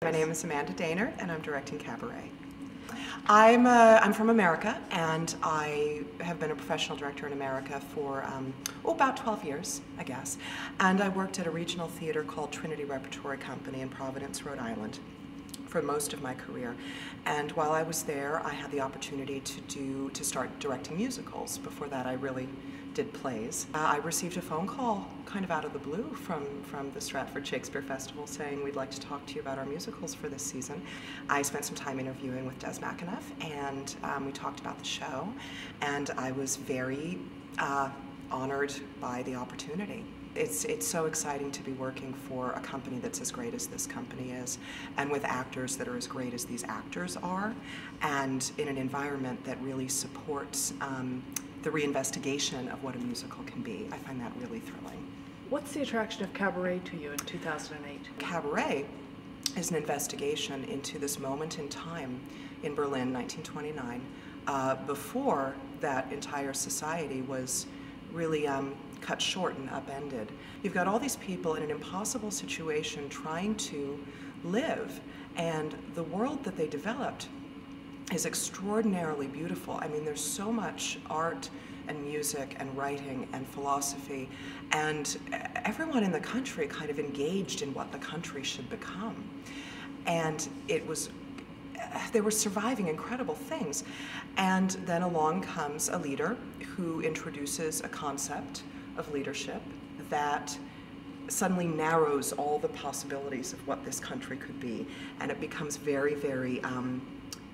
My name is Amanda Dehnert, and I'm directing Cabaret. I'm from America, and I have been a professional director in America for about 12 years, I guess. And I worked at a regional theater called Trinity Repertory Company in Providence, Rhode Island, for most of my career. And while I was there, I had the opportunity to start directing musicals. Before that, I really did plays. I received a phone call kind of out of the blue from the Stratford Shakespeare Festival saying, we'd like to talk to you about our musicals for this season. I spent some time interviewing with Des McAnuff, and we talked about the show, and I was very honored by the opportunity. It's so exciting to be working for a company that's as great as this company is, and with actors that are as great as these actors are, and in an environment that really supports the reinvestigation of what a musical can be. I find that really thrilling. What's the attraction of Cabaret to you in 2008? Cabaret is an investigation into this moment in time in Berlin, 1929, before that entire society was really cut short and upended. You've got all these people in an impossible situation trying to live, and the world that they developed is extraordinarily beautiful. I mean, there's so much art and music and writing and philosophy, and everyone in the country kind of engaged in what the country should become. And they were surviving incredible things. And then along comes a leader who introduces a concept of leadership that suddenly narrows all the possibilities of what this country could be. And it becomes very, very,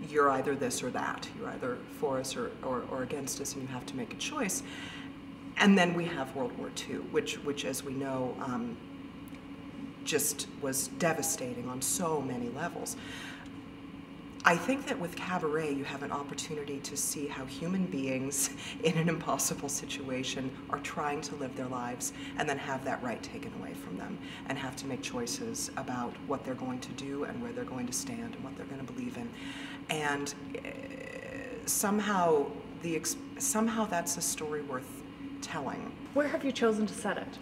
you're either this or that. You're either for us or against us, and you have to make a choice. And then we have World War II, which as we know, just was devastating on so many levels. I think that with Cabaret, you have an opportunity to see how human beings in an impossible situation are trying to live their lives and then have that right taken away from them and have to make choices about what they're going to do and where they're going to stand and what they're going to believe in. And somehow that's a story worth telling. Where have you chosen to set it?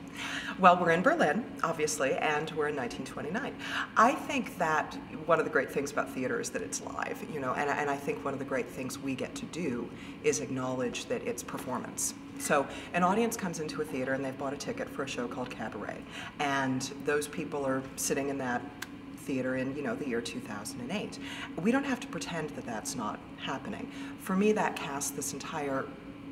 Well, we're in Berlin, obviously, and we're in 1929. I think that one of the great things about theater is that it's live, you know, and I think one of the great things we get to do is acknowledge that it's performance. So an audience comes into a theater and they've bought a ticket for a show called Cabaret, and those people are sitting in that theater in, you know, the year 2008. We don't have to pretend that that's not happening. For me, that casts this entire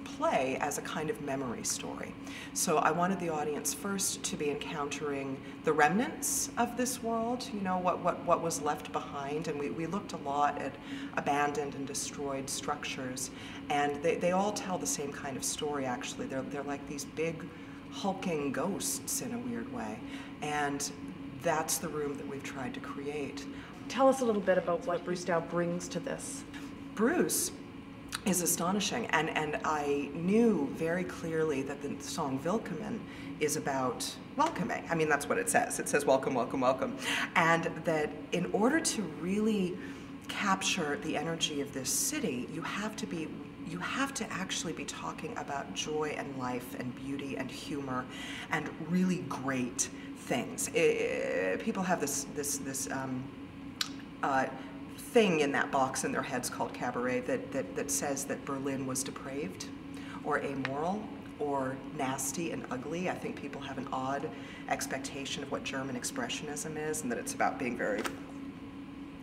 play as a kind of memory story. So I wanted the audience first to be encountering the remnants of this world, you know, what was left behind, and we looked a lot at abandoned and destroyed structures, and they all tell the same kind of story, actually. They're like these big hulking ghosts in a weird way, and that's the room that we've tried to create. Tell us a little bit about what Bruce Dow brings to this. Bruce is astonishing, and I knew very clearly that the song Willkommen is about welcoming. I mean, that's what it says. It says welcome, welcome, welcome. And that in order to really capture the energy of this city, you have to actually be talking about joy and life and beauty and humor and really great things. People have this thing in that box in their heads called Cabaret that says that Berlin was depraved or amoral or nasty and ugly. I think people have an odd expectation of what German expressionism is, and that it's about being very,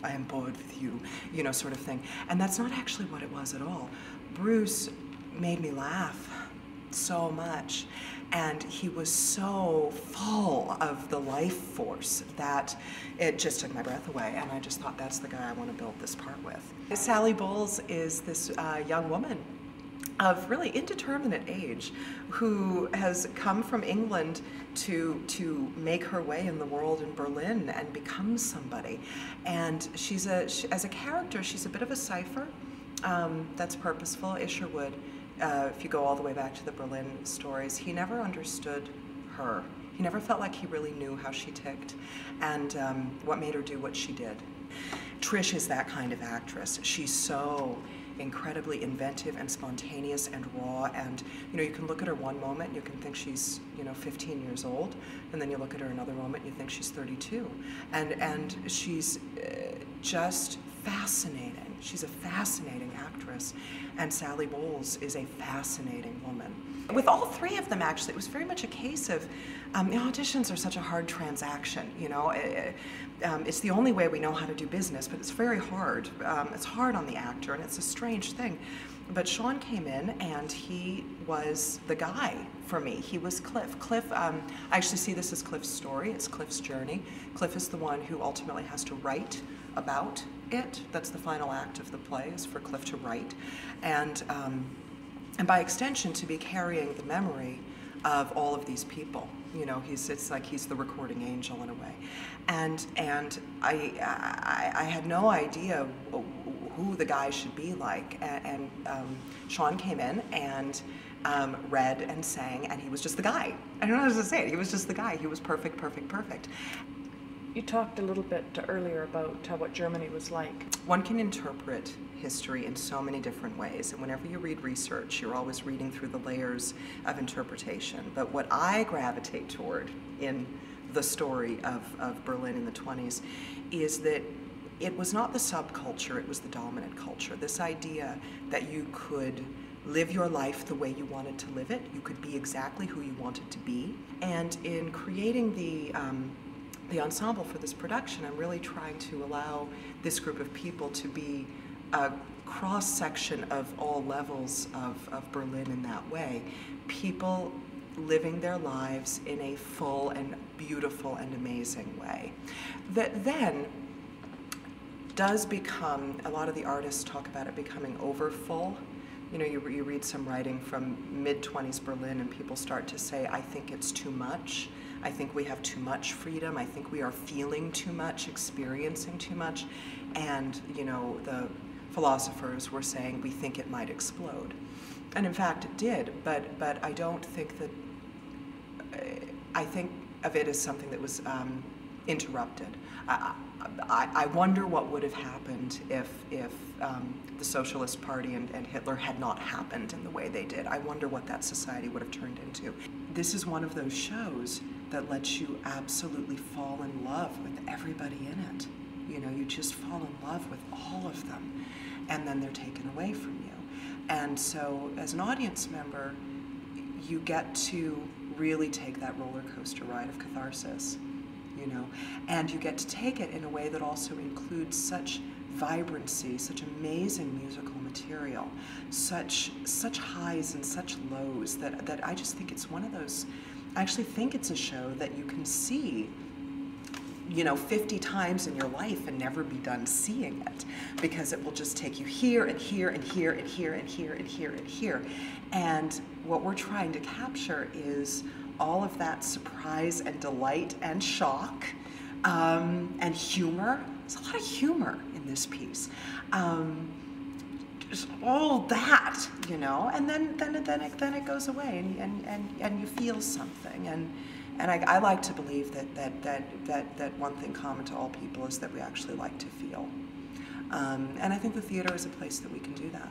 I am bored with you, you know, sort of thing. And that's not actually what it was at all. Bruce made me laugh so much, and he was so full of the life force that it just took my breath away, and I just thought, that's the guy I want to build this part with. Sally Bowles is this young woman of really indeterminate age who has come from England to make her way in the world in Berlin and become somebody. And as a character, she's a bit of a cipher. That's purposeful. Isherwood, if you go all the way back to the Berlin stories, he never understood her. He never felt like he really knew how she ticked and what made her do what she did. Trish is that kind of actress. She's so incredibly inventive and spontaneous and raw. And you can look at her one moment, you can think she's 15 years old, and then you look at her another moment, you think she's 32, and she's just fascinating. She's a fascinating actress, and Sally Bowles is a fascinating woman. With all three of them, actually, it was very much a case of auditions are such a hard transaction. It's the only way we know how to do business, but it's very hard. It's hard on the actor, and it's a strange thing. But Sean came in, and he was the guy for me. He was Cliff. Cliff, I actually see this as Cliff's story. It's Cliff's journey. Cliff is the one who ultimately has to write about it. That's the final act of the play, is for Cliff to write. And by extension, to be carrying the memory of all of these people. It's like he's the recording angel in a way. And I had no idea who the guy should be like. And Sean came in and read and sang, and he was just the guy. I don't know how to say it. He was just the guy. He was perfect, perfect, perfect. You talked a little bit earlier about what Germany was like. One can interpret history in so many different ways, and whenever you read research, you're always reading through the layers of interpretation. But what I gravitate toward in the story of Berlin in the 20s is that it was not the subculture, it was the dominant culture. This idea that you could live your life the way you wanted to live it, you could be exactly who you wanted to be. And in creating the ensemble for this production, I'm really trying to allow this group of people to be a cross-section of all levels of Berlin in that way. People living their lives in a full and beautiful and amazing way. That then does become, a lot of the artists talk about it becoming overfull. You read some writing from mid-20s Berlin, and people start to say, I think it's too much. I think we have too much freedom. I think we are feeling too much, experiencing too much. And, the philosophers were saying, we think it might explode. And in fact, it did, but I don't think that, I think of it as something that was interrupted. I wonder what would have happened if the Socialist Party and Hitler had not happened in the way they did. I wonder what that society would have turned into. This is one of those shows that lets you absolutely fall in love with everybody in it. You just fall in love with all of them, and then they're taken away from you. And so as an audience member, you get to really take that roller coaster ride of catharsis. And you get to take it in a way that also includes such vibrancy, such amazing musical material, such highs and such lows that I just think it's one of those, I actually think it's a show that you can see 50 times in your life and never be done seeing it, because it will just take you here and here and here and here and here and here and here. And what we're trying to capture is all of that surprise and delight and shock and humor. There's a lot of humor in this piece. Just all that, and then it goes away, and you feel something. And I like to believe that one thing common to all people is that we actually like to feel. And I think the theater is a place that we can do that.